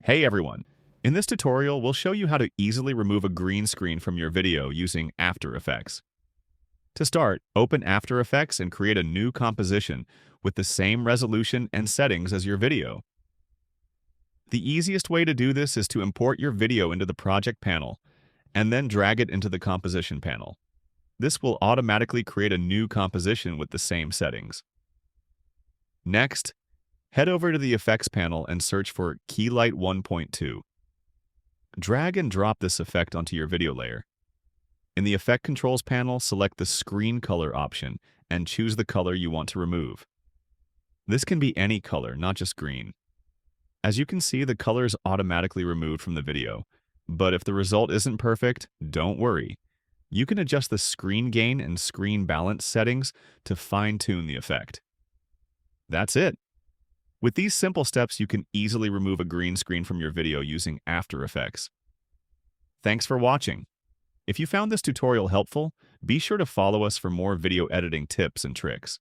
Hey everyone! In this tutorial, we'll show you how to easily remove a green screen from your video using After Effects. To start, open After Effects and create a new composition with the same resolution and settings as your video. The easiest way to do this is to import your video into the project panel and then drag it into the composition panel. This will automatically create a new composition with the same settings. Next, head over to the Effects panel and search for Keylight 1.2. Drag and drop this effect onto your video layer. In the Effect Controls panel, select the Screen Color option and choose the color you want to remove. This can be any color, not just green. As you can see, the color is automatically removed from the video, but if the result isn't perfect, don't worry. You can adjust the screen gain and screen balance settings to fine-tune the effect. That's it. With these simple steps, you can easily remove a green screen from your video using After Effects. Thanks for watching. If you found this tutorial helpful, be sure to follow us for more video editing tips and tricks.